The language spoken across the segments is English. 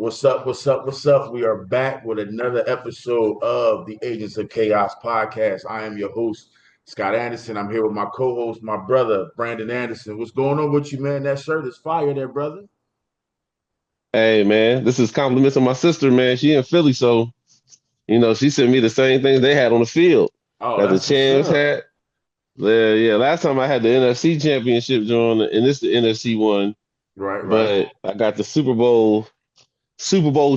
What's up? What's up? What's up? We are back with another episode of the Agents of Chaos podcast. I am your host, Scott Anderson. I'm here with my co-host, my brother, Brandon Anderson. What's going on with you, man? That shirt is fire there, brother. Hey man, this is compliments of my sister, man. She in Philly, so she sent me the same things they had on the field Oh, that the that's what's champs up. had. Yeah. Last time I had the NFC championship joint, and this the NFC one, Right, right. but I got the Super Bowl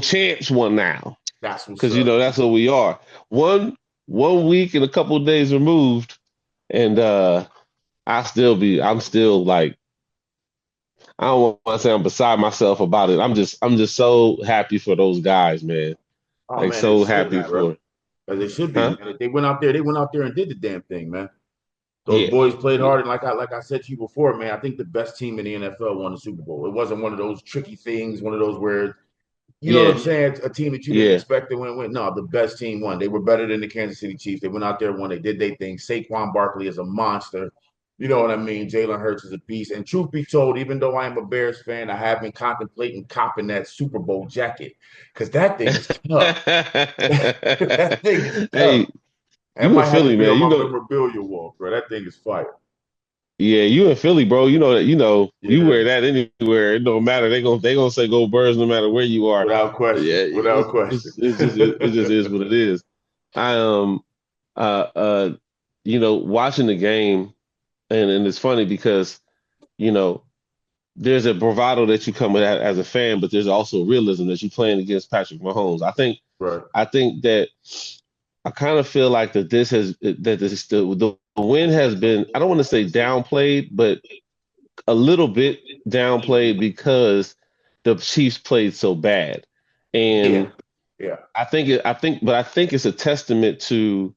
champs one now. That's what's Because up. that's what we are. One week and a couple of days removed, and I'm still like I don't want to say I'm beside myself about it. I'm just so happy for those guys, man. Oh Like man, they so should, happy man, bro. for As they should be, huh? man. They went out there and did the damn thing, man. Those Yeah. boys played Yeah. hard, and like I said to you before, man, I think the best team in the NFL won the Super Bowl. It wasn't one of those tricky things, one of those where you know what I'm Yeah. saying? A team that you didn't Yeah. expect to win. No, the best team won. They were better than the Kansas City Chiefs. They went out there, won. They did their thing. Saquon Barkley is a monster. You know what I mean? Jalen Hurts is a beast. And truth be told, even though I am a Bears fan, I have been contemplating copping that Super Bowl jacket because that thing is tough. That thing is tough. Hey, That you in might have to Philly, be man. on my memorabilia wall, bro. That thing is fire. Yeah, you in Philly, bro. You know that, you Yeah, wear that anywhere. It don't matter. They gonna say go Birds no matter where you are. without question. Yeah, Without question. it just is what it is. I uh uh watching the game, and it's funny because, you know, there's a bravado that you come with as a fan, but there's also realism that you're playing against Patrick Mahomes. Right. I think that I kind of feel like the win has been, I don't want to say downplayed, but a little bit downplayed because the Chiefs played so bad. Yeah. And Yeah. I think it's a testament to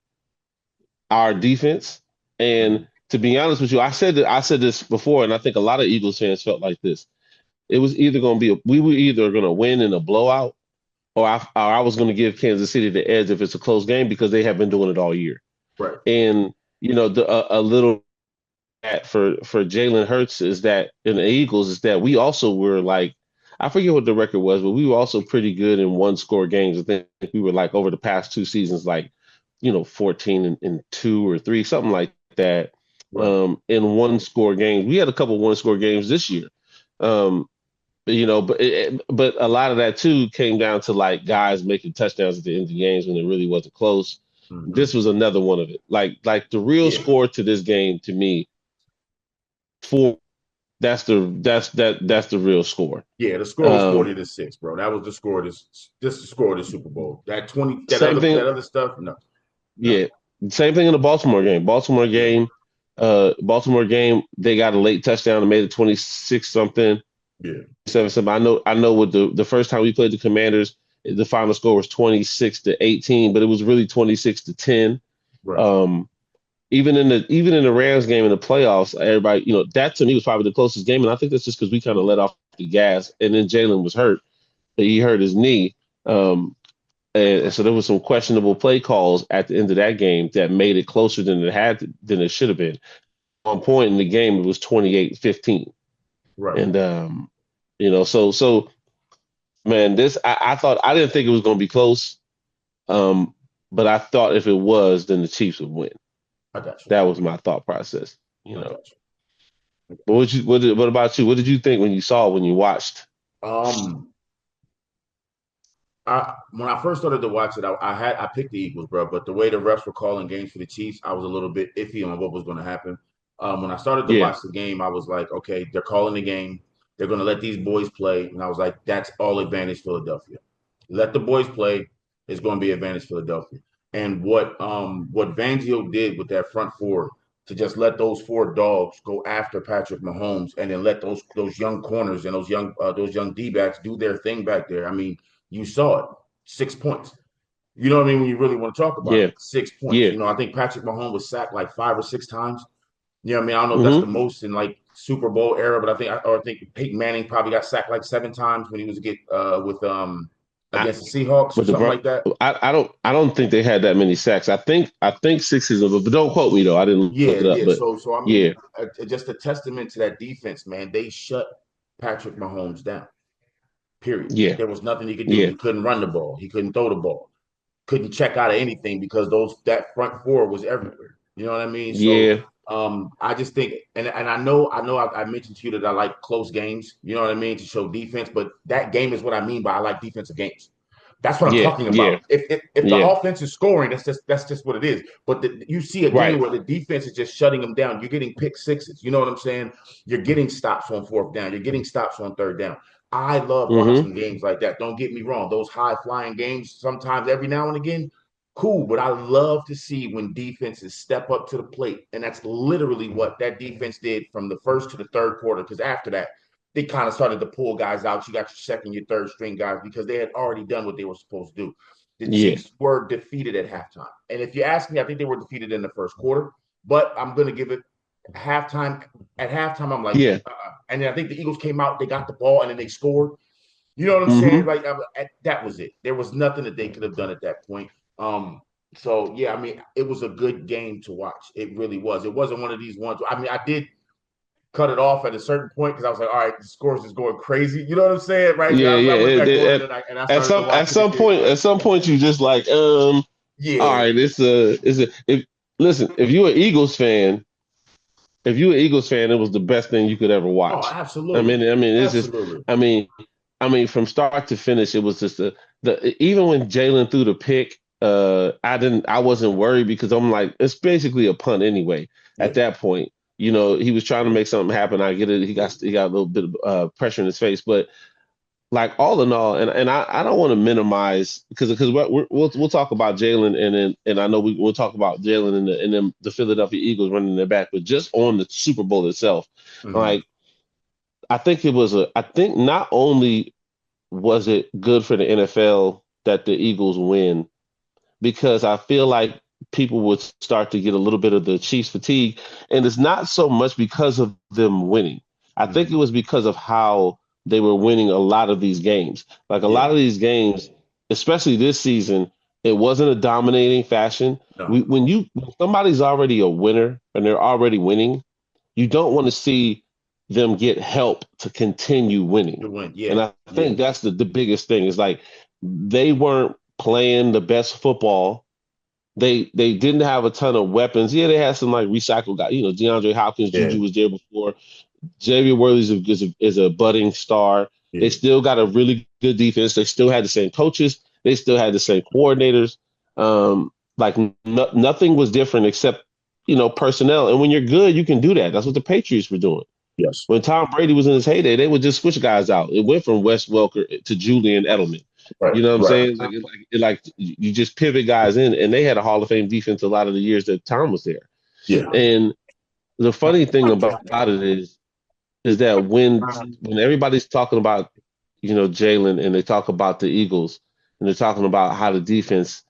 our defense. Mhm. And to be honest with you, I said this before, and I think a lot of Eagles fans felt like this. It was either going to be we were either going to win in a blowout, or I was going to give Kansas City the edge if it's a close game because they have been doing it all year. Right. And a little for Jalen Hurts is that in the Eagles is that we also were like, I forget what the record was, but we were also pretty good in one score games. I think we were like over the past two seasons, like 14 and two or three, something like that. Right. In one score games, we had a couple one score games this year. Um, but a lot of that too came down to like guys making touchdowns at the end of the games when it really wasn't close. Hmm. This was another one of it. Like the real Yeah. score to this game to me, four. That's the real score. Yeah, the score was Um, 40-6, bro. That was the score of this the score of the Super Bowl. That 20 Same that thing. other stuff, no. No. Yeah, same thing in the Baltimore game. Yeah. Baltimore game. They got a late touchdown and made it 26 something, Yeah. 7 something. I know. With the first time we played the Commanders, the final score was 26-18, but it was really 26-10. Right. Um, even in the Rams game in the playoffs, everybody, that to me was probably the closest game, and I think that's just because we kind of let off the gas, and then Jalen was hurt. He hurt his knee, and so there was some questionable play calls at the end of that game that made it closer than it should have been. At one point in the game, it was 28-15, Right. and so man, this I thought I didn't think it was going to be close, um, but I thought if it was, then the Chiefs would win. I got you. That was my thought process. I got you. I But got what about you? What did you think when you watched? you. When I first started to watch it, I picked the Eagles, bro. But the way the refs were calling games for the Chiefs, I was a little bit iffy on what was going to happen. When I started to Yeah, watch the game, I was like, okay, they're calling the game. They're going to let these boys play, and I was like, that's all advantage Philadelphia. Let the boys play. It's going to be advantage Philadelphia. And what Fangio did with that front four to just let those four dogs go after Patrick Mahomes, and then let those young corners and those young D backs do their thing back there. I mean, you saw it, 6 points. You know what I mean? When you really want to talk about it, yeah, 6 points. yeah. I think Patrick Mahomes was sacked like 5 or 6 times. You know what I mean? I don't know if that's the Hmm. most in like Super Bowl era, but I think Peyton Manning probably got sacked like 7 times when he was get with I, against the Seahawks or but the something Bron- like that. I don't think they had that many sacks. I think six is, but don't quote me though. I didn't Yeah, look it up, yeah. but So I mean, yeah, just a testament to that defense, man. They shut Patrick Mahomes down. Period. Yeah. There was nothing he could do. Yeah. He couldn't run the ball. He couldn't throw the ball. Couldn't check out of anything because that front four was everywhere. You know what I mean? So Yeah. I just think, and I mentioned to you that I like close games. You know what I mean, to show defense. But that game is what I mean by I like defensive games. That's what I'm Yeah. talking Yeah. about. If the Yeah. offense is scoring, that's just what it is. But you see a game Right. where the defense is just shutting them down. You're getting pick sixes. You know what I'm saying? You're getting stops on fourth down. You're getting stops on third down. I love Mm-hmm. watching games like that. Don't get me wrong; those high flying games sometimes, every now and again, cool. But I love to see when defenses step up to the plate, and that's literally what that defense did from the first to the third quarter. Because after that, they kind of started to pull guys out. You got your second, your third string guys because they had already done what they were supposed to do. The Yeah. Chiefs were defeated at halftime. And if you ask me, I think they were defeated in the first quarter, but I'm going to give it halftime. At halftime, I'm like, Yeah. and then I think the Eagles came out, they got the ball, and then they scored. You know what I'm saying? Mm-hmm. Like that was it. There was nothing that they could have done at that point. So yeah, I mean, it was a good game to watch. It really was. It wasn't one of these ones. I mean, I did cut it off at a certain point because I was like, all right, the score's just going crazy. You know what I'm saying? Right? Yeah. I Yeah. went back on it At, and I at started to some watch it again. at some point you just like, all Yeah. right, it's a if listen, if you an Eagles fan, it was the best thing you could ever Oh, watch. absolutely. It's just, Absolutely. I mean, from start to finish, it was just the even when Jalen threw the pick, I wasn't worried because I'm like, it's basically a punt anyway. At Yeah. that point, he was trying to make something happen. I get it. He got a little bit of pressure in his face, but like all in all, and I don't want to minimize because we'll talk about Jalen and I know we'll talk about Jalen and then the Philadelphia Eagles running their back, but just on the Super Bowl itself, Mm-hmm. like I think not only was it good for the NFL that the Eagles win, because I feel like people would start to get a little bit of the Chiefs fatigue, and it's not so much because of them winning. I think Mm-hmm. it was because of how they were winning a lot of these games. Like a Yeah. lot of these games, especially this season, it wasn't a dominating fashion. No. When somebody's already a winner and they're already winning, you don't want to see them get help to continue winning. To win. And Yeah. I Yeah. think that's the biggest thing is like they weren't playing the best football. They didn't have a ton of weapons. Yeah, they had some like recycled guys. DeAndre Hopkins, Yeah. Juju was there before. Xavier Worthy is a budding star. They Yeah. still got a really good defense. They still had the same coaches. They still had the same coordinators. Like nothing was different except personnel. And when you're good, you can do that. That's what the Patriots were doing. Yes. When Tom Brady was in his heyday, they would just switch guys out. It went from Wes Welker to Julian Edelman. Right. You know what I'm Right. saying? Like you just pivot guys in, and they had a Hall of Fame defense a lot of the years that Tom was there. Yeah. And the funny thing about it is that when everybody's talking about Jalen and they talk about the Eagles and they're talking about how the defense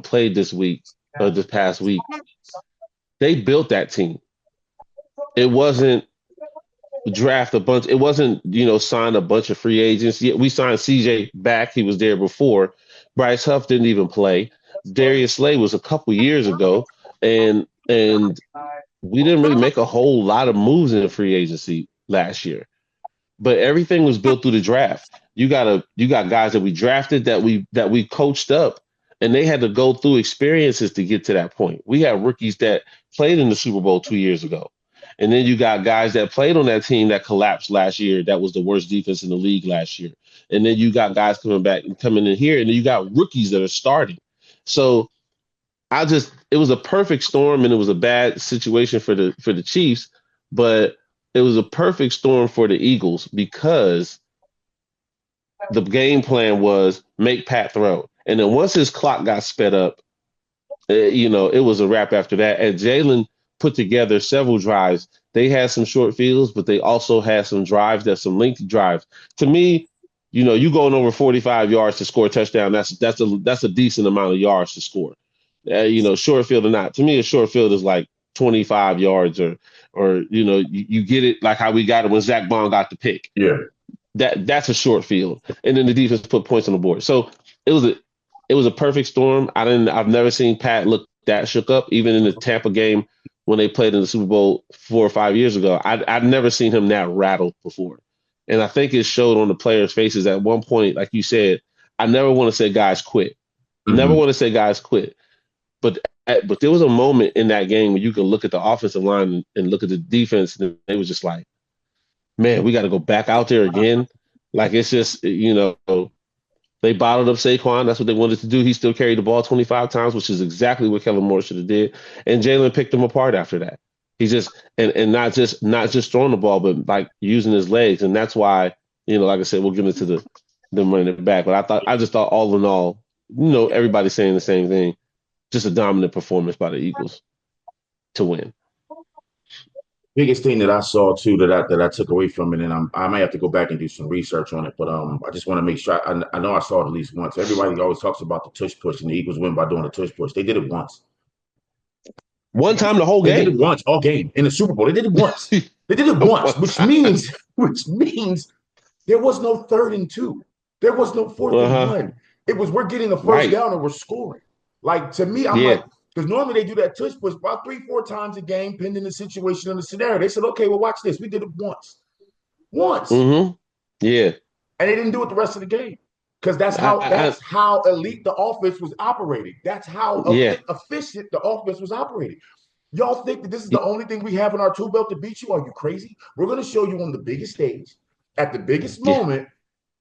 played this past week, they built that team. It wasn't draft a bunch. It wasn't, sign a bunch of free agents. Yeah, we signed CJ back. He was there before. Bryce Huff didn't even play. Darius Slay was a couple years ago, and we didn't really make a whole lot of moves in the free agency last year. But everything was built through the draft. You got guys that we drafted that we coached up, and they had to go through experiences to get to that point. We had rookies that played in the Super Bowl 2 years ago. And then you got guys that played on that team that collapsed last year. That was the worst defense in the league last year. And then you got guys coming in here, and then you got rookies that are starting. So it was a perfect storm, and it was a bad situation for the Chiefs, but it was a perfect storm for the Eagles because the game plan was make Pat throw. And then once his clock got sped up, it was a wrap after that. And Jalen put together several drives. They had some short fields, but they also had some drives, some lengthy drives. To me, you going over 45 yards to score a touchdown, that's a decent amount of yards to score. Short field or not. To me, a short field is like 25 yards or you get it like how we got it when Zach Bond got the pick. Yeah. That's a short field. And then the defense put points on the board. So it was a perfect storm. I've never seen Pat look that shook up, even in the Tampa game when they played in the Super Bowl 4 or 5 years ago. I'd never seen him that rattled before. And I think it showed on the players' faces at one point, like you said, I never want to say guys quit. Never Mm-hmm. want to say guys quit. But but there was a moment in that game where you can look at the offensive line and look at the defense, and it was just like, man, we got to go back out there again. Like it's just, they bottled up Saquon. That's what they wanted to do. He still carried the ball 25 times, which is exactly what Kellen Moore should have did. And Jalen picked him apart after that. He just and not just throwing the ball, but like using his legs. And that's why, like I said, we'll get into them running it back. But I just thought all in all, everybody's saying the same thing. Just a dominant performance by the Eagles to win. Biggest thing that I saw too that I took away from it, and I might have to go back and do some research on it, but I just want to make sure I know I saw it at least once. Everybody always talks about the tush push, and the Eagles win by doing the tush push. They did it once. One time the whole They did game. it once all game in the Super Bowl. They did it once. They did it once, which means there was no 3rd and 2. There was no 4th and 1. It was we're getting a first down and we're scoring. Like to me, I'm like, because normally they do that tush push about 3-4 times a game, pending the situation and the scenario. They said, okay, well, watch this. We did it once. Mm-hmm. Yeah. And they didn't do it the rest of the game. Because that's how elite the offense was operating. That's how efficient the offense was operating. Y'all think that this is the only thing we have in our tool belt to beat you? Are you crazy? We're going to show you on the biggest stage, at the biggest moment,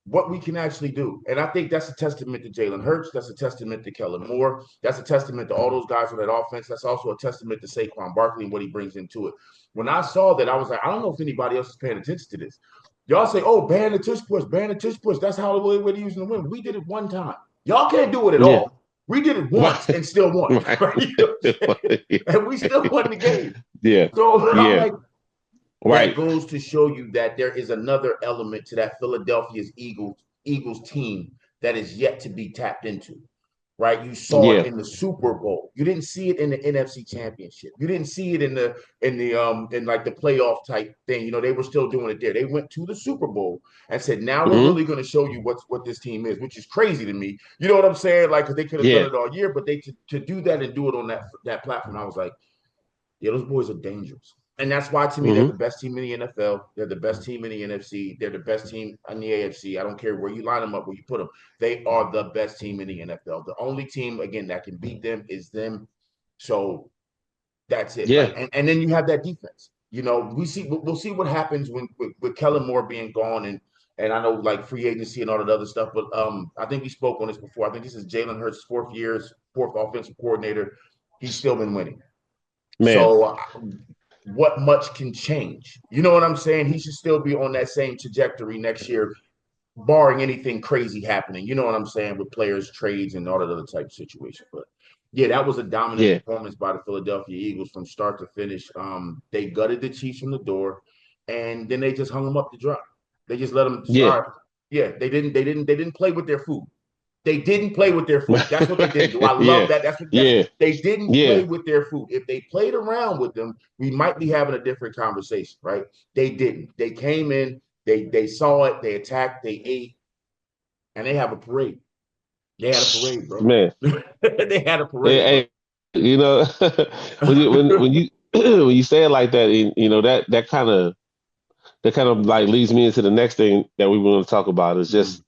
what we can actually do. And I think that's a testament to Jalen Hurts. That's a testament to Kellen Moore. That's a testament to all those guys on that offense. That's also a testament to Saquon Barkley and what he brings into it. When I saw that, I was like, I don't know if anybody else is paying attention to this. Y'all say, oh, ban the tush push, ban the tush push. That's how we're using the win. We did it one time. Y'all can't do it at all. We did it once and still won. And we still won the game. Yeah. So I'm like, right. That goes to show you that there is another element to that Philadelphia's Eagles team that is yet to be tapped into. Right? You saw it in the Super Bowl. You didn't see it in the NFC Championship. You didn't see it in like the playoff type thing. They were still doing it there. They went to the Super Bowl and said, now we're really going to show you what this team is, which is crazy to me. You know what I'm saying? Like, because they could have done it all year, but they to do that and do it on that platform, I was like, yeah, those boys are dangerous. And that's why, to me, they're the best team in the NFL. They're the best team in the NFC. They're the best team in the AFC. I don't care where you line them up, where you put them. They are the best team in the NFL. The only team, again, that can beat them is them. So that's it. Yeah. Like, and then you have that defense. We'll see what happens with Kellen Moore being gone and I know like free agency and all that other stuff. But I think we spoke on this before. I think this is Jalen Hurts' fourth offensive coordinator. He's still been winning. Man. So what much can change? You know what I'm saying? He should still be on that same trajectory next year, barring anything crazy happening. You know what I'm saying? With players, trades, and all that other type of situation. But yeah, that was a dominant performance by the Philadelphia Eagles from start to finish. They gutted the Chiefs from the door, and then they just hung them up to dry. They just let them. Yeah, they didn't play with their food. They didn't play with their food. That's what they didn't do. I love that. That's what they didn't play with their food. If they played around with them, we might be having a different conversation, right? They didn't. They came in, they saw it, they attacked, they ate, and they have a parade. They had a parade, bro. Man. They had a parade. When you when you say it like that, that kind of like leads me into the next thing that we want to talk about is just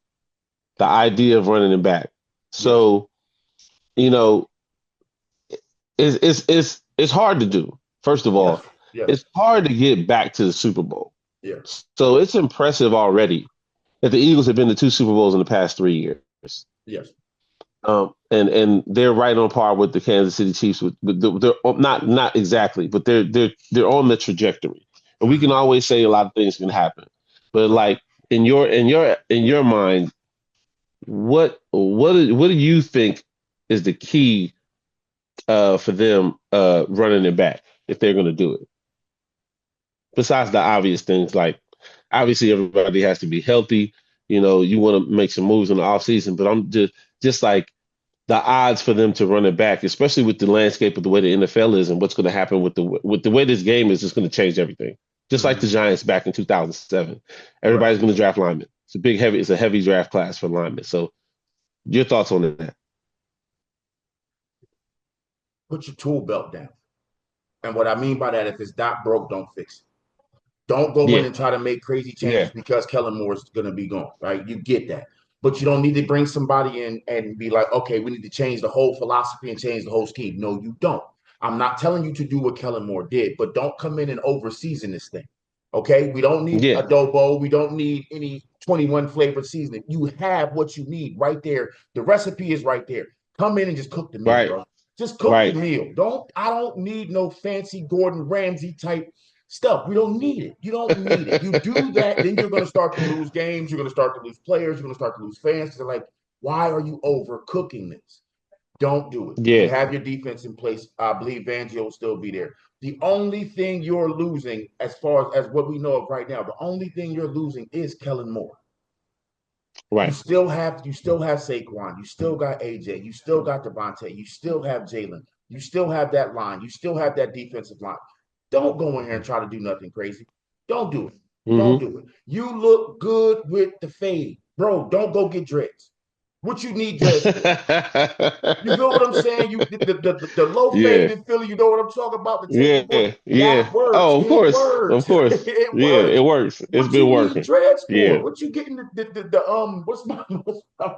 the idea of running it back. So, it's hard to do. First of all, it's hard to get back to the Super Bowl. Yeah. So it's impressive already that the Eagles have been to 2 Super Bowls in the past 3 years. Yes. And they're right on par with the Kansas City Chiefs. They're not exactly, but they're on the trajectory. And we can always say a lot of things can happen, but like in your mind, what do you think is the key for them running it back if they're going to do it? Besides the obvious things, like obviously everybody has to be healthy. You want to make some moves in the offseason, but I'm just like the odds for them to run it back, especially with the landscape of the way the NFL is and what's going to happen with the way this game is, just going to change everything. Just like the Giants back in 2007, everybody's going to draft linemen. It's a heavy draft class for linemen. So your thoughts on that? Put your tool belt down. And what I mean by that, if it's not broke, don't fix it. Don't go in Yeah. and try to make crazy Yeah. changes because Kellen Moore is going to be gone, right? You get that. But you don't need to bring somebody in and be like, okay, we need to change the whole philosophy and change the whole scheme. No, you don't. I'm not telling you to do what Kellen Moore did, but don't come in and overseason this thing. Okay, we don't need Yeah. adobo. We don't need any 21 flavored seasoning. You have what you need right there. The recipe is right there. Come in and just cook the meal, Right. bro. Just cook the Right. meal. I don't need no fancy Gordon Ramsay type stuff. We don't need it. You don't need it. You do that, then you're going to start to lose games. You're going to start to lose players. You're going to start to lose fans. They're like, why are you overcooking this? Don't do it. You Yeah. have your defense in place. I believe Fangio will still be there. The only thing you're losing, as far as what we know of right now, the only thing you're losing is Kellen Moore. Right. You still have Saquon, you still got AJ, you still got Devontae, you still have Jalen, you still have that line, you still have that defensive line. Don't go in here and try to do nothing crazy. Don't do it. Don't Mm-hmm. do it. You look good with the fade, bro. Don't go get dreads. What you need dreads for? You feel what I'm saying? You the low fade Yeah. in Philly. You know what I'm talking about? The Yeah. checkerboard. Yeah. That works. Oh, of It course. Of works. course. It Yeah, works. it works. It's What been you need working. dreads for? Yeah. What you getting what's my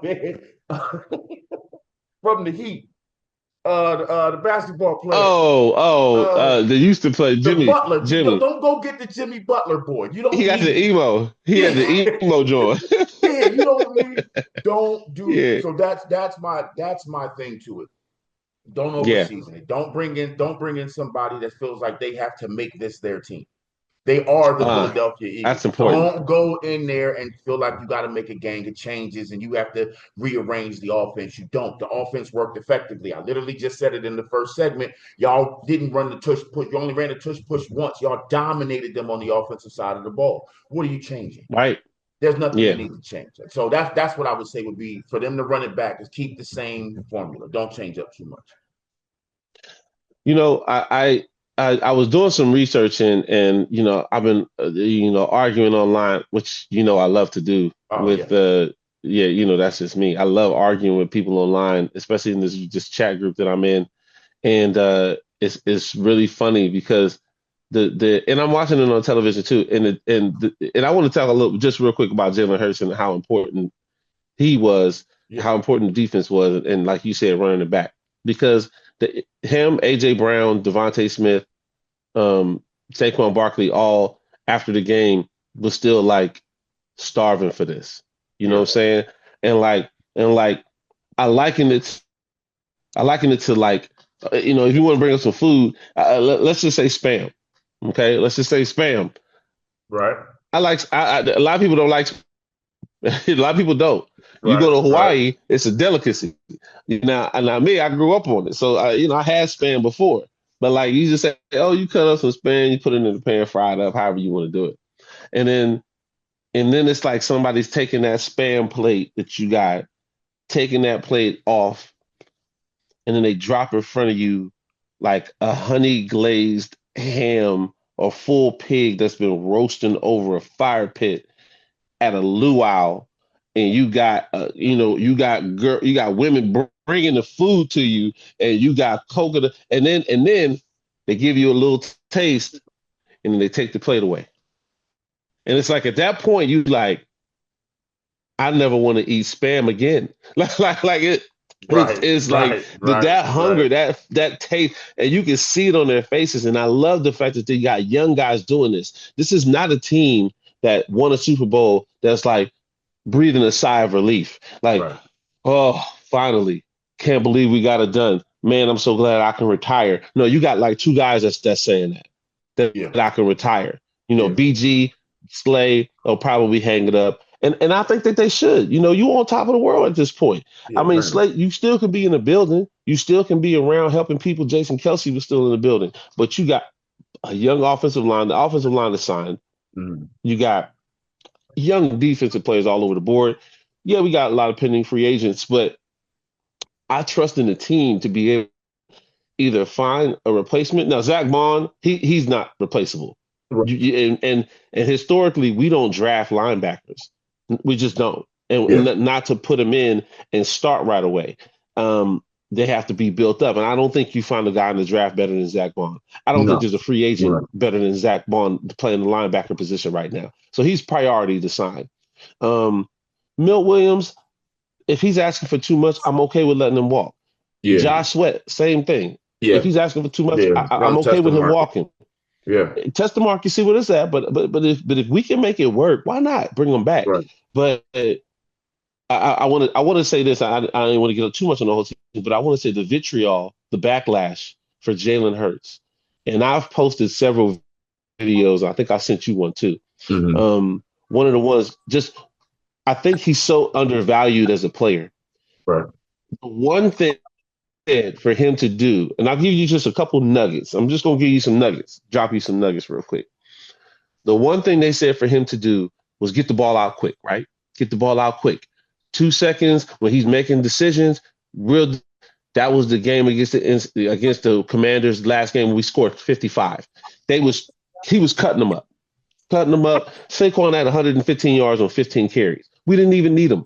man from the Heat? The basketball player. They used to play The Jimmy. Butler. Jimmy. Don't go get the Jimmy Butler boy. You He don't got the need it. emo. He had Yeah, the emo joint. yeah. You don't need. Don't do. Yeah. So that's my thing to it. Don't Yeah. overseason it. Don't bring in somebody that feels like they have to make this their team. They are the Uh, Philadelphia Eagles. that's important. Don't go in there and feel like you got to make a gang of changes and you have to rearrange the offense. You don't. The offense worked effectively. I literally just said it in the first segment. Y'all didn't run the tush push. You only ran the tush push once. Y'all dominated them on the offensive side of the ball. What are you changing? Right. There's nothing that Yeah. needs to change. So that's what I would say would be for them to run it back is keep the same formula. Don't change up too much. You know, I was doing some research and I've been arguing online, which I love to do Oh with yeah. yeah, that's just me. I love arguing with people online, especially in this chat group that I'm in. And it's really funny because and I'm watching it on television too. And I want to talk a little just real quick about Jalen Hurts and how important he was, Yeah. how important the defense was, and like you said, running it back. Because him, AJ Brown, Devontae Smith, um, Saquon Barkley, all after the game was still like starving for this. You know what Yeah. I'm saying? And like I liken it I liken it to like if you want to bring up some food, let's just say spam. Okay, let's just say spam. Right. A lot of people don't like a lot of people don't. You Right. go to Right. Hawaii, it's a delicacy. Now me, I grew up on it, so I had spam before. But like you just say, oh, you cut up some spam, you put it in the pan, fry it up, however you want to do it, and then it's like somebody's taking that spam plate that you got, taking that plate off, and then they drop in front of you like a honey glazed ham or full pig that's been roasting over a fire pit at a luau, and you got you got women bringing the food to you, and you got coconut, and then they give you a little taste, and then they take the plate away, and it's like at that point you like, I never want to eat spam again. Like it. Right. It's like Right. Right. that Right. hunger, that taste, and you can see it on their faces. And I love the fact that they got young guys doing this. This is not a team that won a Super Bowl that's like breathing a sigh of relief. Like, Right. oh, finally, can't believe we got it done. Man, I'm so glad I can retire. No, you got like two guys that's saying Yeah. that I can retire. Yeah. BG, Slay, will probably hang it up. And I think that they should. You on top of the world at this point. I Yeah. mean, Very much. Slay, you still can be in the building. You still can be around helping people. Jason Kelsey was still in the building. But you got a young offensive line. The offensive line is signed. Mhm. You got young defensive players all over the board. Yeah, we got a lot of pending free agents, but I trust in the team to be able to either find a replacement. Now, Zach Bond, he's not replaceable. Right. And historically, we don't draft linebackers. We just don't. And Yeah. not to put him in and start right away. they have to be built up. And I don't think you find a guy in the draft better than Zach Bond. I don't think No. there's a free agent Right. better than Zach Bond playing the linebacker position right now. So he's priority to sign. Um, Milt Williams, if he's asking for too much, I'm okay with letting him walk. Yeah. Josh Sweat, same thing. Yeah. If he's asking for too much, Yeah. I'm okay Test the with him market. walking. Yeah. Test the market, see what it's at. But if we can make it work, why not bring him back? Right. But I want to say this. I don't want to get too much on the whole team, but I want to say the vitriol, the backlash for Jalen Hurts, and I've posted several videos. I think I sent you one too. Mm-hmm. One of the ones, just I think he's so undervalued as a player. Right. The one thing for him to do, and I'll give you just a couple nuggets. I'm just gonna give you some nuggets, drop you some nuggets real quick. The one thing they said for him to do was get the ball out quick, right? Get the ball out quick. 2 seconds when he's making decisions. Real. That was the game against the Commanders last game when we scored 55. He was cutting them up. Saquon had 115 yards on 15 carries. We didn't even need him.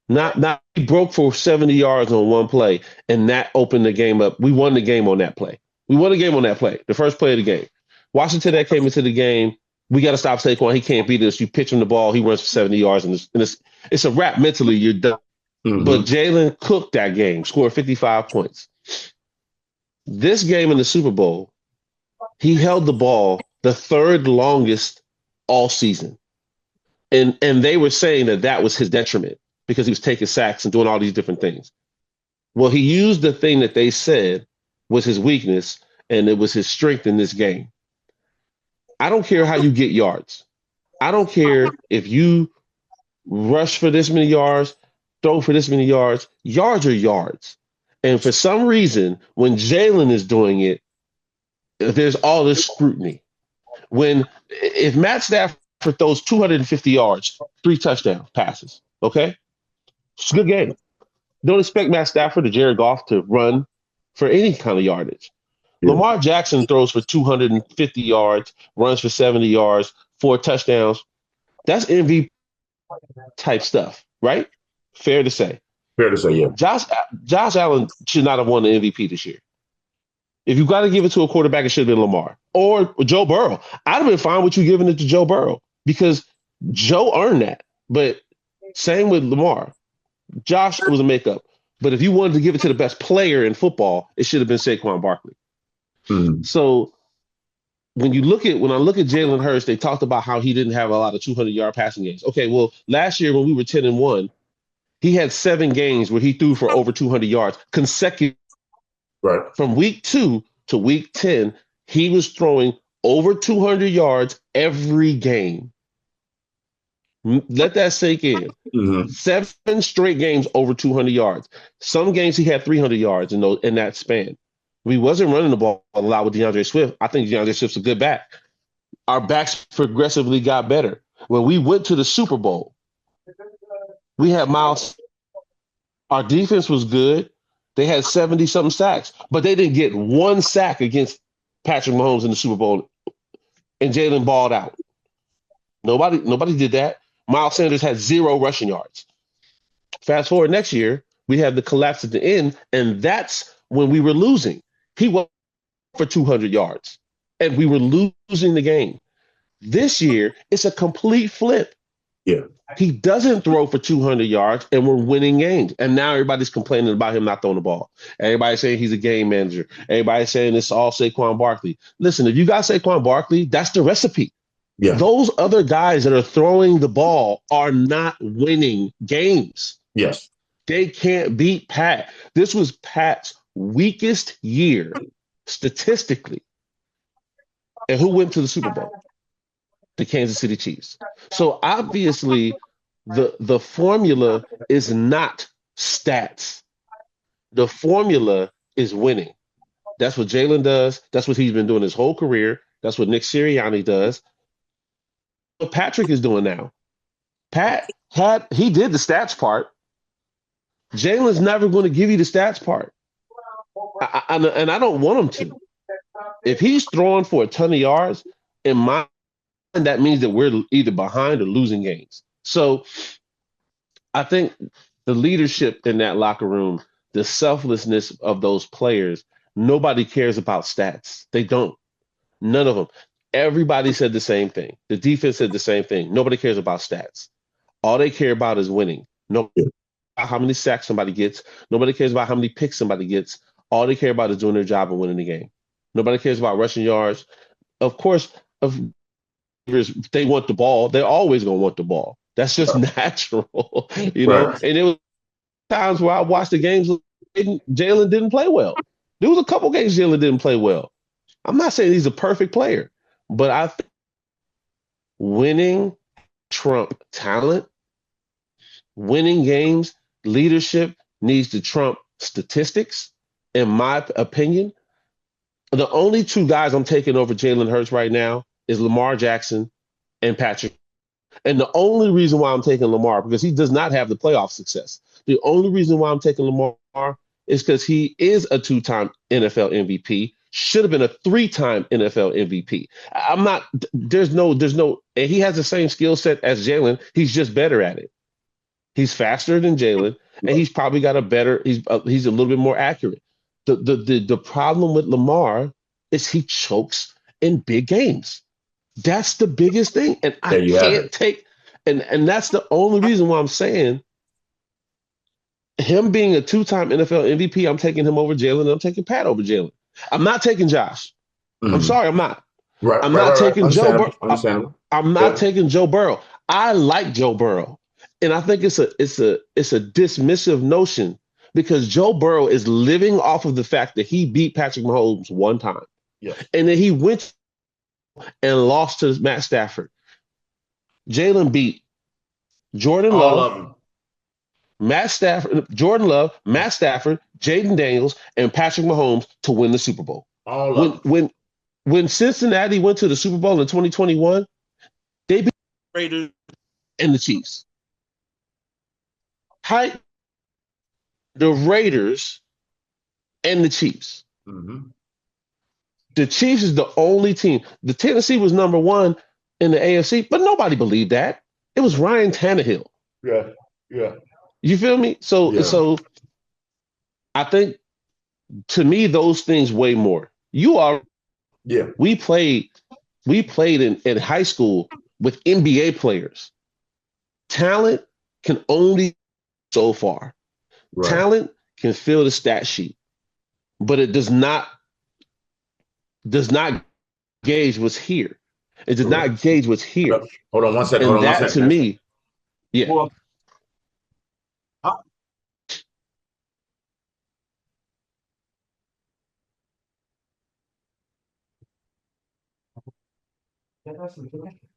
Not he broke for 70 yards on one play, and that opened the game up. We won the game on that play. The first play of the game. Washington that came into the game. We got to stop Saquon. He can't beat us. You pitch him the ball, he runs for 70 yards, and it's a wrap mentally. You're done. Mm-hmm. But Jalen cooked that game, scored 55 points. This game in the Super Bowl, he held the ball the third longest all season. And they were saying that was his detriment because he was taking sacks and doing all these different things. Well, he used the thing that they said was his weakness, and it was his strength in this game. I don't care how you get yards. I don't care if you rush for this many yards, throw for this many yards. Yards are yards. And for some reason, when Jalen is doing it, there's all this scrutiny. If Matt Stafford throws 250 yards, 3 touchdown passes, okay? It's a good game. Don't expect Matt Stafford or Jared Goff to run for any kind of yardage. Yeah. Lamar Jackson throws for 250 yards, runs for 70 yards, 4 touchdowns. That's MVP type stuff, right? Fair to say. Yeah. Josh Allen should not have won the MVP this year. If you got to give it to a quarterback, it should have been Lamar or Joe Burrow. I'd have been fine with you giving it to Joe Burrow because Joe earned that. But same with Lamar. Josh was a makeup. But if you wanted to give it to the best player in football, it should have been Saquon Barkley. Mm-hmm. So when I look at Jalen Hurts, they talked about how he didn't have a lot of 200-yard passing games. Okay, well, last year when we were 10-1, he had 7 games where he threw for over 200 yards consecutive. Right. From week 2 to week 10, he was throwing over 200 yards every game. Let that sink in. Mm-hmm. 7 straight games over 200 yards. Some games he had 300 yards in that span. We wasn't running the ball a lot with DeAndre Swift. I think DeAndre Swift's a good back. Our backs progressively got better. When we went to the Super Bowl, we had Miles. Our defense was good. They had 70-something sacks, but they didn't get 1 sack against Patrick Mahomes in the Super Bowl, and Jalen balled out. Nobody did that. Miles Sanders had 0 rushing yards. Fast forward next year, we had the collapse at the end, and that's when we were losing. He went for 200 yards, and we were losing the game. This year, it's a complete flip. Yeah. He doesn't throw for 200 yards, and we're winning games. And now everybody's complaining about him not throwing the ball. Everybody's saying he's a game manager. Everybody's saying it's all Saquon Barkley. Listen, if you got Saquon Barkley, that's the recipe. Yeah. Those other guys that are throwing the ball are not winning games. Yes. They can't beat Pat. This was Pat's weakest year statistically. And who went to the Super Bowl? The Kansas City Chiefs. So obviously the formula is not stats. The formula is winning. That's what Jalen does. That's what he's been doing his whole career. That's what Nick Sirianni does. What Patrick is doing now. He did the stats part. Jalen's never going to give you the stats part. And I don't want him to. If he's throwing for a ton of yards, in my mind, that means that we're either behind or losing games. So I think the leadership in that locker room the selflessness of those players. Nobody cares about stats. They don't. None of them. Everybody said the same thing. The defense said the same thing. Nobody cares about stats. All they care about is winning. No Yeah. how many sacks somebody gets. Nobody cares about how many picks somebody gets. All they care about is doing their job and winning the game. Nobody cares about rushing yards. Of course, if they want the ball, they're always going to want the ball. That's just natural, you know. Right. And there was times where I watched the games, Jalen didn't play well. There was a couple games Jalen didn't play well. I'm not saying he's a perfect player, but I think winning trump talent, winning games, leadership needs to trump statistics, in my opinion. The only two guys I'm taking over Jalen Hurts right now is Lamar Jackson and Patrick. And the only reason why I'm taking Lamar, because he does not have the playoff success. The only reason why I'm taking Lamar is because he is a two-time NFL MVP, should have been a three-time NFL MVP. I'm not, there's no, and he has the same skill set as Jalen. He's just better at it. He's faster than Jalen, and he's probably got a better, he's a little bit more accurate. The problem with Lamar is he chokes in big games. That's the biggest thing. And I There you have can't it. take, and that's the only reason why I'm saying him being a two-time NFL MVP, I'm taking him over Jalen, and I'm taking Pat over Jalen. I'm not taking Josh. I'm Mhm. sorry, I'm not. Right. I'm Right. not Right. Right. taking Joe Understandable. Burrow. Understandable. I'm not Yeah. taking Joe Burrow. I like Joe Burrow. And I think it's a dismissive notion because Joe Burrow is living off of the fact that he beat Patrick Mahomes one time. Yeah. And then he went and lost to Matt Stafford. Jalen beat Jordan All Love, of them. Matt Stafford, Jordan Love, Matt Stafford, Jaden Daniels, and Patrick Mahomes to win the Super Bowl. All When of them. when Cincinnati went to the Super Bowl in 2021, they beat the Raiders and the Chiefs. Hi, the Raiders and the Chiefs. Mm-hmm. The Chiefs is the only team. The Tennessee was number one in the AFC, but nobody believed that. It was Ryan Tannehill. Yeah. Yeah. You feel me? Yeah. So I think to me those things weigh more. You are Yeah. we played in high school with NBA players. Talent can only so far. Right. Talent can fill the stat sheet, but it does not gauge what's here. It does Correct. not gauge what's here. Yep. Hold on one second. And Hold on one that to second. me, yeah. Well,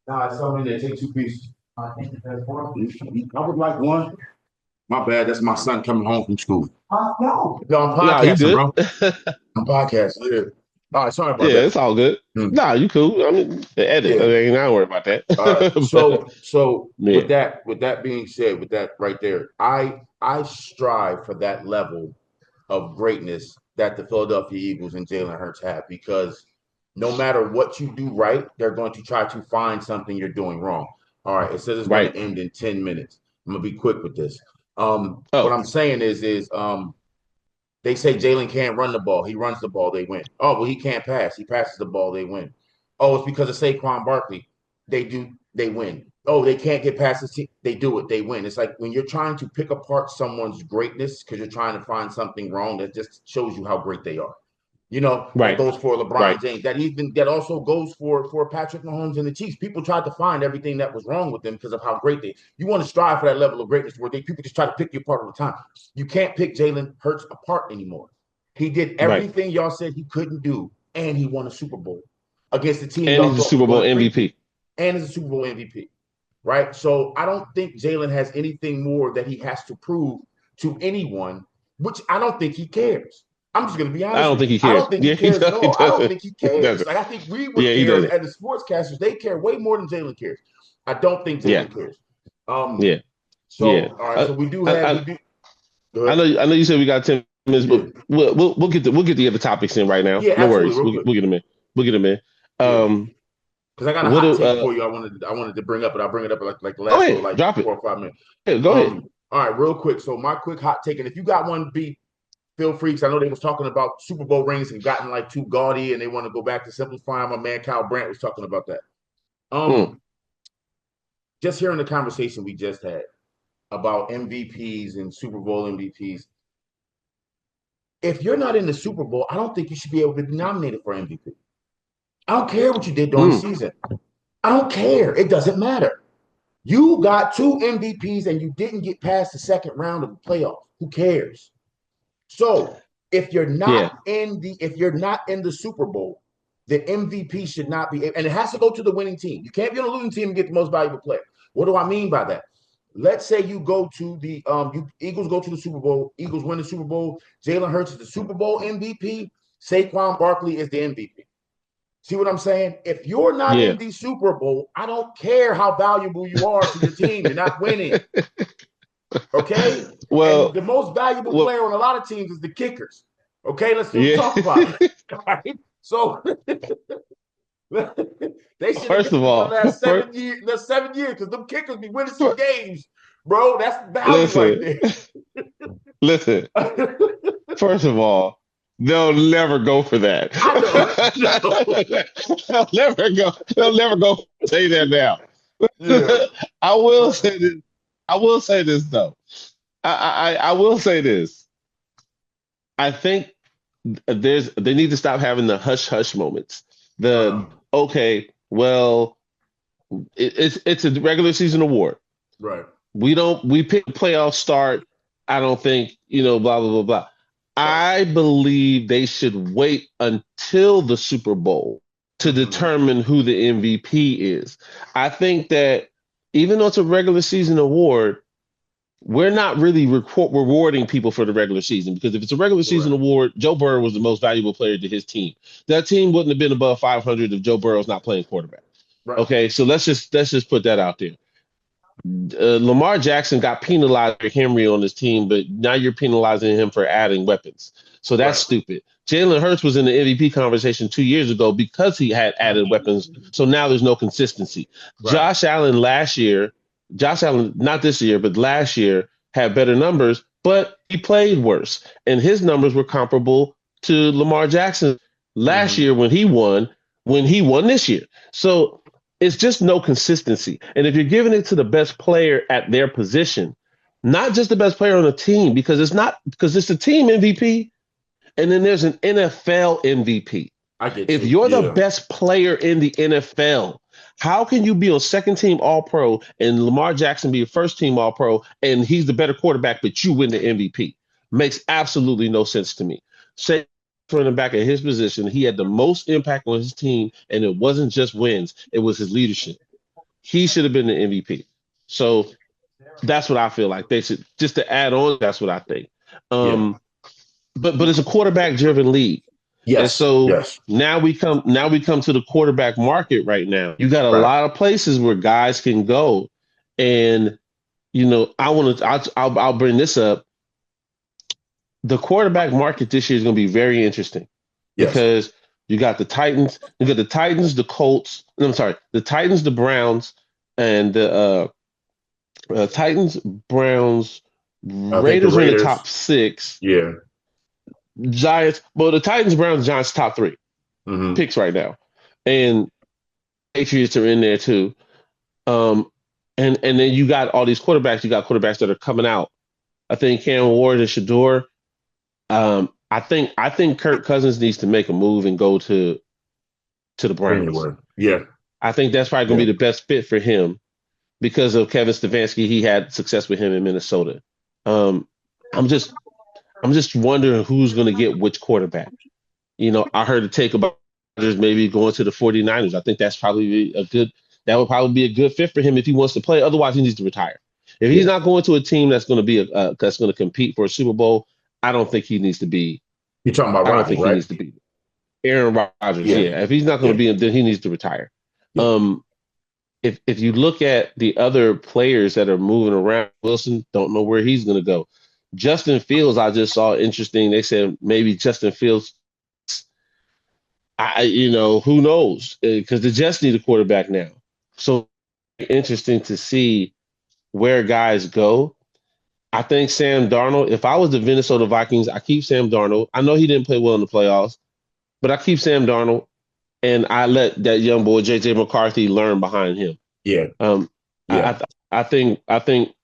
nah, it's something that take two pieces. I would like one. My bad. That's my son coming home from school. No, I'm No, you podcasting, good. bro. I'm podcasting. Yeah. All right. Sorry about Yeah, that. it's all good. Hmm. You cool. I mean, the edit. Yeah. I mean, not worry about that. All right. So yeah. with that being said, with that right there, I strive for that level of greatness that the Philadelphia Eagles and Jalen Hurts have because no matter what you do right, they're going to try to find something you're doing wrong. All right, it says it's going Right. to end in 10 minutes. I'm gonna be quick with this. What Oh, I'm saying is they say Jalen can't run the ball. He runs the ball, they win. Oh, well, he can't pass. He passes the ball, they win. Oh, it's because of Saquon Barkley. They win. Oh, they can't get past this team. They do it, they win. It's like when you're trying to pick apart someone's greatness because you're trying to find something wrong, that just shows you how great they are. You know, that right. goes for LeBron Right. James. That also goes for Patrick Mahomes and the Chiefs. People tried to find everything that was wrong with them because of how great they. You want to strive for that level of greatness where people just try to pick you apart all the time. You can't pick Jalen Hurts apart anymore. He did Right. everything y'all said he couldn't do, and he won a Super Bowl against the team And y'all he's a thought was Super Bowl going to MVP. and is a Super Bowl MVP. Right? So I don't think Jalen has anything more that he has to prove to anyone, which I don't think he cares. I'm just going to be honest. I don't think he cares. I don't think Yeah, he cares at all. I don't think he He cares. doesn't. Like I think we would Yeah, he care doesn't. as the sportscasters. They care way more than Jalen cares. I don't think Yeah. Jalen cares. Yeah. So Yeah. all right. So we do have. Go I ahead. know you said we got 10 minutes, Yeah. but we'll get the other topics in right now. Yeah, No absolutely. worries. Real We'll quick. get them in. We'll get them in. Yeah. Because I got a what hot do- take for you. I wanted to bring up, but I'll bring it up like the Go last ahead. like Drop it. 4 or 5 minutes. Yeah, go ahead. All right, real quick. So my quick hot take, and if you got one, B, feel free, because I know they was talking about Super Bowl rings and gotten like too gaudy, and they want to go back to simplifying. My man Kyle Brandt was talking about that. Mm, Just hearing the conversation we just had about MVPs and Super Bowl MVPs. If you're not in the Super Bowl, I don't think you should be able to be nominated for MVP. I don't care what you did during the mm. season. I don't care. It doesn't matter. You got 2 MVPs and you didn't get past the second round of the playoffs. Who cares? So if you're Yeah, not in the Super Bowl, the MVP should not be, and it has to go to the winning team. You can't be on a losing team and get the most valuable player. What do I mean by that? Let's say you go to the Eagles go to the Super Bowl. Eagles win the Super Bowl. Jalen Hurts is the Super Bowl MVP. Saquon Barkley is the MVP. See what I'm saying? If you're not yeah. in the Super Bowl, I don't care how valuable you are to your team. You're not winning. Okay? And Well, the most valuable well, player on a lot of teams is the kickers. Okay, let's yeah. talk about it. All right. So they should have First been of for the all, last first, 7 years, because them kickers be winning some games, bro. That's value right listen, there. listen. First of all, they'll never go for that. I know. They'll never go. They'll never go say that now. Yeah. I will say this. I will say this though. I will say this. I think they need to stop having the hush hush moments. The Uh, okay, well, it's a regular season award. right. We pick playoff start. I don't think, blah, blah, blah, blah. Right. I believe they should wait until the Super Bowl to Mm-hmm. determine who the MVP is. I think that even though it's a regular season award, we're not really rewarding people for the regular season, because if it's a regular season Right. award, Joe Burrow was the most valuable player to his team. That team wouldn't have been above 500 if Joe Burrow's not playing quarterback. Right. Okay, so let's just put that out there. Lamar Jackson got penalized for Henry on his team, but now you're penalizing him for adding weapons. So that's Right. stupid. Jalen Hurts was in the MVP conversation 2 years ago because he had added weapons. So now there's no consistency. Right. Josh Allen, not this year, but last year had better numbers, but he played worse. And his numbers were comparable to Lamar Jackson last Mm-hmm. year when he won this year. So it's just no consistency. And if you're giving it to the best player at their position, not just the best player on the team, because it's a team MVP, and then there's an NFL MVP. I get If you. you're the Yeah. best player in the NFL, how can you be on second team All Pro and Lamar Jackson be a first team All Pro and he's the better quarterback, but you win the MVP? Makes absolutely no sense to me. Say running back at his position, he had the most impact on his team, and it wasn't just wins, it was his leadership. He should have been the MVP. So that's what I feel like. They should, just to add on, that's what I think. Yeah. But it's a quarterback driven league. And Yes. so Yes. now we come to the quarterback market right now. You got a Right. lot of places where guys can go, and I'll bring this up. The quarterback market this year is going to be very interesting Yes. because you got the Titans, the Colts. No, I'm sorry, the Titans, the Browns, and the Titans, Browns, I think the Raiders are in the Raiders. top six. Yeah. Giants, well, the Titans, Browns, Giants top three Mm-hmm. picks right now, and Patriots are in there too. Um, and then you got all these quarterbacks. You got quarterbacks that are coming out. I think Cam Ward and Shador. I think Kirk Cousins needs to make a move and go to the Browns. Anyway. Yeah. I think that's probably going Yeah. to be the best fit for him because of Kevin Stefanski. He had success with him in Minnesota. Um, I'm just I'm just wondering who's going to get which quarterback. I heard a take about Rodgers maybe going to the 49ers. I think that would probably be a good fit for him if he wants to play. Otherwise, he needs to retire. If he's Yeah. not going to a team that's going to that's going to compete for a Super Bowl, I don't think he needs to be. You're talking about I don't Rodgers, think he right? needs to be Aaron Rodgers. Yeah. Yeah, if he's not going to Yeah. be, then he needs to retire. Yeah. Um, if you look at the other players that are moving around, Wilson, don't know where he's going to go. Justin Fields, I just saw interesting. They said maybe Justin Fields. Who knows? Because the Jets need a quarterback now. So interesting to see where guys go. I think Sam Darnold, if I was the Minnesota Vikings, I keep Sam Darnold. I know he didn't play well in the playoffs, but I keep Sam Darnold and I let that young boy JJ McCarthy learn behind him. Yeah, Um, yeah. I think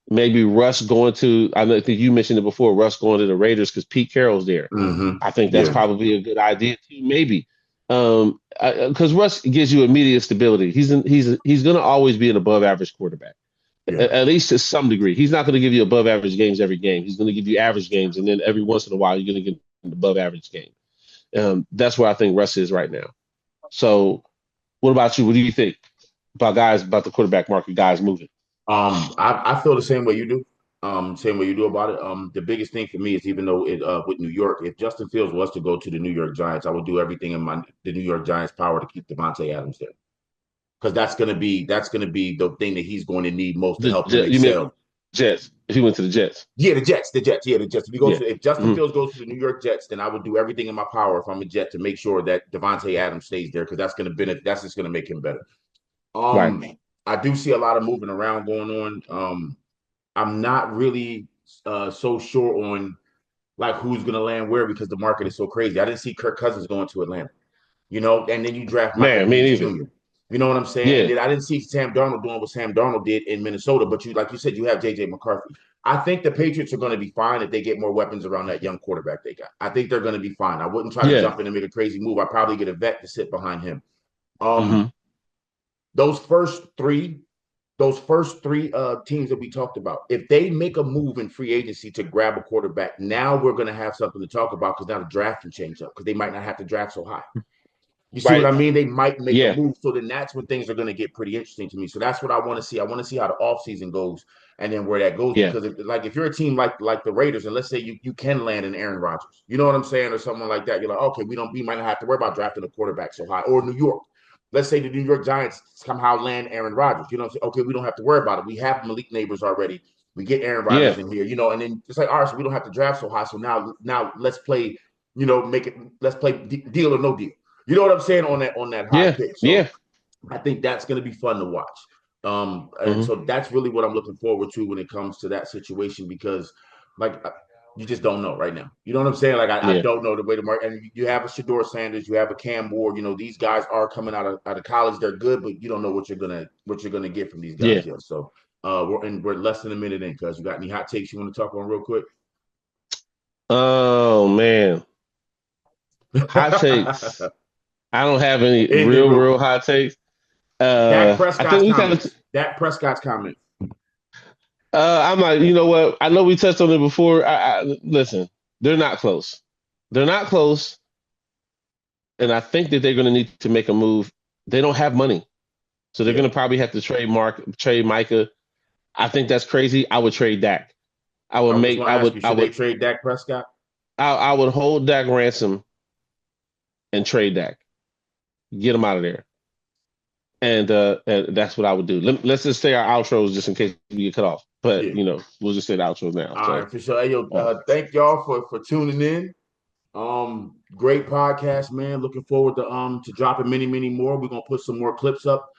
maybe Russ going to. Think you mentioned it before. Russ going to the Raiders because Pete Carroll's there. I think that's Yeah. probably a good idea too. Maybe because Russ gives you immediate stability. He's going to always be an above average quarterback, Yeah. at least to some degree. He's not going to give you above average games every game. He's going to give you average games, and then every once in a while you're going to get an above average game. That's where I think Russ is right now. So, what about you? What do you think about the quarterback market, guys moving? I feel the same way you do. Same way you do about it. The biggest thing for me is even though it with New York, if Justin Fields was to go to the New York Giants, I would do everything in the New York Giants' power to keep Devontae Adams there. Because that's gonna be the thing that he's going to need most to help him You mean excel. Jets? If he went to the Jets, Yeah, the Jets. yeah. If Justin Hmm. Fields goes to the New York Jets, then I would do everything in my power if I'm a Jet to make sure that Devontae Adams stays there because that's just gonna make him better. Right. Um, I do see a lot of moving around going on. I'm not really so sure on like who's gonna land where because the market is so crazy. I didn't see Kirk Cousins going to Atlanta, and then you draft Michael Man, me Penix neither. Jr. You know what I'm saying? And Yeah. then I didn't see Sam Darnold doing what Sam Darnold did in Minnesota, but like you said, you have JJ McCarthy. I think the Patriots are going to be fine if they get more weapons around that young quarterback they got. I think they're going to be fine. I wouldn't try to Yeah. jump in and make a crazy move. I'd probably get a vet to sit behind him. Um, Hmm. those first three, teams that we talked about, if they make a move in free agency to grab a quarterback, now we're going to have something to talk about because now the draft can change up because they might not have to draft so high. You see what Right. I mean? They might make a Yeah. move. So then that's when things are going to get pretty interesting to me. So that's what I want to see. I want to see how the offseason goes and then where that goes. Yeah. Because if you're a team like the Raiders, and let's say you can land an Aaron Rodgers, you know what I'm saying, or someone like that, you're like, okay, we might not have to worry about drafting a quarterback so high. Or New York. Let's say the New York Giants somehow land Aaron Rodgers. You know what I'm saying? Okay, we don't have to worry about it. We have Malik Neighbors already. We get Aaron Rodgers Yeah. in here, and then it's like, all right, so we don't have to draft so high. So now let's play, let's play deal or no deal. You know what I'm saying on that high Yeah. pick. So Yeah. I think that's going to be fun to watch. And Hmm. so that's really what I'm looking forward to when it comes to that situation because, like, you just don't know right now. You know what I'm saying? Like, I Yeah. don't know the way to mark. And you have a Shador Sanders, you have a Cam Ward. These guys are coming out of college. They're good, but you don't know what you're gonna get from these Yeah. guys yet. So we're less than a minute in. Cuz you got any hot takes you want to talk on real quick? Oh man, hot takes. I don't have any Anything real real quick. hot takes. Dak I think Prescott's we kind of. comments. Dak Prescott's comments. I'm like, you know what? I know we touched on it before. Listen, they're not close. They're not close, and I think that they're going to need to make a move. They don't have money, so they're Yeah. going to probably have to trade Micah. I think that's crazy. I would trade Dak. I would I was make. going to ask you, should they trade Dak Prescott? I would hold Dak ransom and trade Dak. Get him out of there. And that's what I would do. Let's just say our outros just in case we get cut off. But Yeah. We'll just say the outros now. All So right, for sure. Hey, yo, uh, thank y'all for tuning in. Great podcast, man. Looking forward to dropping many, many more. We're gonna put some more clips up